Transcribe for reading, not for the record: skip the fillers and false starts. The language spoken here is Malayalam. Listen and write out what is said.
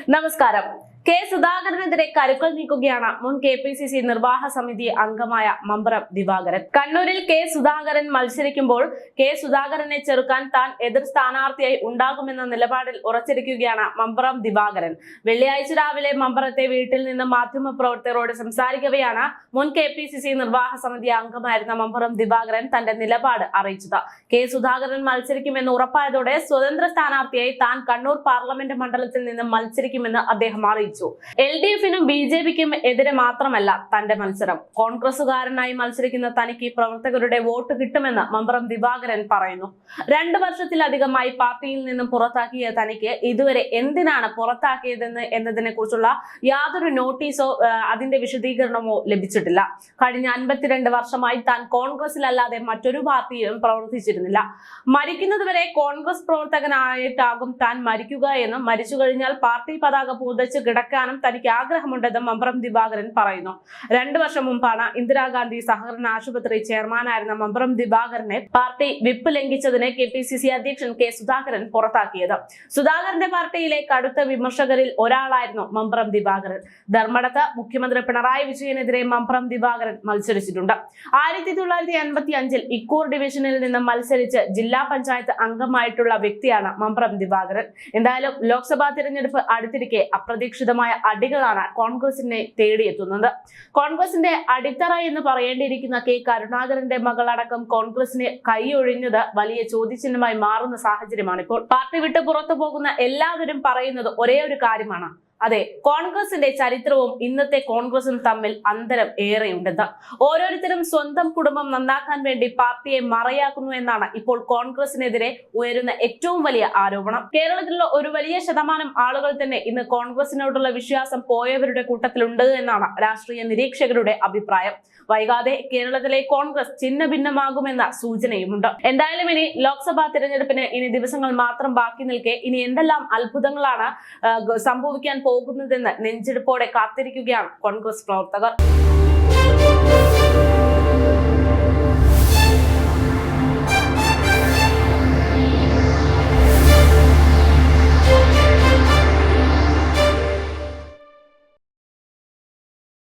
നമസ്കാരം. കെ സുധാകരനെതിരെ കരുക്കൾ നീക്കുകയാണ് മുൻ KPCC നിർവാഹക സമിതി അംഗമായ മമ്പ്രം ദിവാകരൻ. കണ്ണൂരിൽ കെ സുധാകരൻ മത്സരിക്കുമ്പോൾ കെ സുധാകരനെ ചെറുക്കാൻ താൻ എതിർ സ്ഥാനാർത്ഥിയായി ഉണ്ടാകുമെന്ന നിലപാടിൽ ഉറച്ചിരിക്കുകയാണ് മമ്പ്രം ദിവാകരൻ. വെള്ളിയാഴ്ച രാവിലെ മമ്പ്രത്തെ വീട്ടിൽ നിന്ന് മാധ്യമപ്രവർത്തകരോട് സംസാരിക്കവെയാണ് മുൻ KPCC നിർവാഹക സമിതി അംഗമായിരുന്ന മമ്പ്രം ദിവാകരൻ തന്റെ നിലപാട് അറിയിച്ചത്. കെ സുധാകരൻ മത്സരിക്കുമെന്ന് ഉറപ്പായതോടെ സ്വതന്ത്ര സ്ഥാനാർത്ഥിയായി താൻ കണ്ണൂർ പാർലമെന്റ് മണ്ഡലത്തിൽ നിന്ന് മത്സരിക്കുമെന്ന് അദ്ദേഹം അറിയിച്ചു. LDFനും BJPക്കും എതിരെ മാത്രമല്ല തന്റെ മത്സരം. കോൺഗ്രസുകാരനായി മത്സരിക്കുന്ന തനിക്ക് പ്രവർത്തകരുടെ വോട്ട് കിട്ടുമെന്ന് മമ്പ്രം ദിവാകരൻ പറയുന്നു. 2 വർഷത്തിലധികമായി പാർട്ടിയിൽ നിന്നും പുറത്താക്കിയ തനിക്ക് ഇതുവരെ എന്തിനാണ് പുറത്താക്കിയതെന്ന് എന്നതിനെ കുറിച്ചുള്ള യാതൊരു നോട്ടീസോ അതിന്റെ വിശദീകരണമോ ലഭിച്ചിട്ടില്ല. കഴിഞ്ഞ 52 വർഷമായി താൻ കോൺഗ്രസിലല്ലാതെ മറ്റൊരു പാർട്ടിയിലും പ്രവർത്തിച്ചിരുന്നില്ല. മരിക്കുന്നതുവരെ കോൺഗ്രസ് പ്രവർത്തകനായിട്ടാകും താൻ മരിക്കുക എന്നും മരിച്ചു കഴിഞ്ഞാൽ പാർട്ടി പതാക പുതച്ച് കിടക്കാനും തനിക്ക് ആഗ്രഹമുണ്ടെന്നും മമ്പ്രം ദിവാകരൻ പറയുന്നു. 2 വർഷം മുമ്പാണ് ഇന്ദിരാഗാന്ധി സഹകരണ ആശുപത്രി ചെയർമാനായിരുന്ന മമ്പ്രം ദിവാകരനെ പാർട്ടി വിപ്പ് ലംഘിച്ചതിന് KPCC അധ്യക്ഷൻ കെ സുധാകരൻ പുറത്താക്കിയത്. സുധാകരന്റെ പാർട്ടിയിലെ കടുത്ത വിമർശകരിൽ ഒരാളായിരുന്നു മമ്പ്രം ദിവാകരൻ. ധർമ്മടത്ത് മുഖ്യമന്ത്രി പിണറായി വിജയനെതിരെ മമ്പ്രം ദിവാകരൻ മത്സരിച്ചിട്ടുണ്ട്. 1955 ഇക്കൂർ ഡിവിഷനിൽ നിന്ന് മത്സരിച്ച് ജില്ലാ പഞ്ചായത്ത് അംഗമായിട്ടുള്ള വ്യക്തിയാണ് മമ്പ്രം ദിവാകരൻ. എന്തായാലും ലോക്സഭാ തിരഞ്ഞെടുപ്പ് അടുത്തിരിക്കെ അപ്രതീക്ഷിതമായ അടികളാണ് കോൺഗ്രസിനെ തേടിയെത്തുന്നത്. കോൺഗ്രസിന്റെ അടിത്തറ എന്ന് പറയേണ്ടിയിരിക്കുന്ന കെ കരുണാകരന്റെ മകളടക്കം കോൺഗ്രസിനെ കൈയൊഴിഞ്ഞത് വലിയ ചോദ്യചിഹ്നമായി മാറുന്ന സാഹചര്യമാണ് ഇപ്പോൾ. പാർട്ടി വിട്ട് പുറത്തു പോകുന്ന എല്ലാവരും പറയുന്നത് ഒരേ ഒരു കാര്യമാണ്. അതെ, കോൺഗ്രസിന്റെ ചരിത്രവും ഇന്നത്തെ കോൺഗ്രസും തമ്മിൽ അന്തരം ഏറെയുണ്ടെന്ന്. ഓരോരുത്തരും സ്വന്തം കുടുംബം നന്നാക്കാൻ വേണ്ടി പാർട്ടിയെ മറയാക്കുന്നു എന്നാണ് ഇപ്പോൾ കോൺഗ്രസിനെതിരെ ഉയരുന്ന ഏറ്റവും വലിയ ആരോപണം. കേരളത്തിലുള്ള ഒരു വലിയ ശതമാനം ആളുകൾ തന്നെ ഇന്ന് കോൺഗ്രസിനോടുള്ള വിശ്വാസം പോയവരുടെ കൂട്ടത്തിലുണ്ട് എന്നാണ് രാഷ്ട്രീയ നിരീക്ഷകരുടെ അഭിപ്രായം. വൈകാതെ കേരളത്തിലെ കോൺഗ്രസ് ചിഹ്ന ഭിന്നമാകുമെന്ന സൂചനയുമുണ്ട്. എന്തായാലും ഇനി ലോക്സഭാ തിരഞ്ഞെടുപ്പിന് ഇനി ദിവസങ്ങൾ മാത്രം ബാക്കി നിൽക്കെ ഇനി എന്തെല്ലാം അത്ഭുതങ്ങളാണ് സംഭവിക്കാൻ പോകുന്നതെന്ന് നെഞ്ചെടുപ്പോടെ കാത്തിരിക്കുകയാണ് കോൺഗ്രസ് പ്രവർത്തകർ.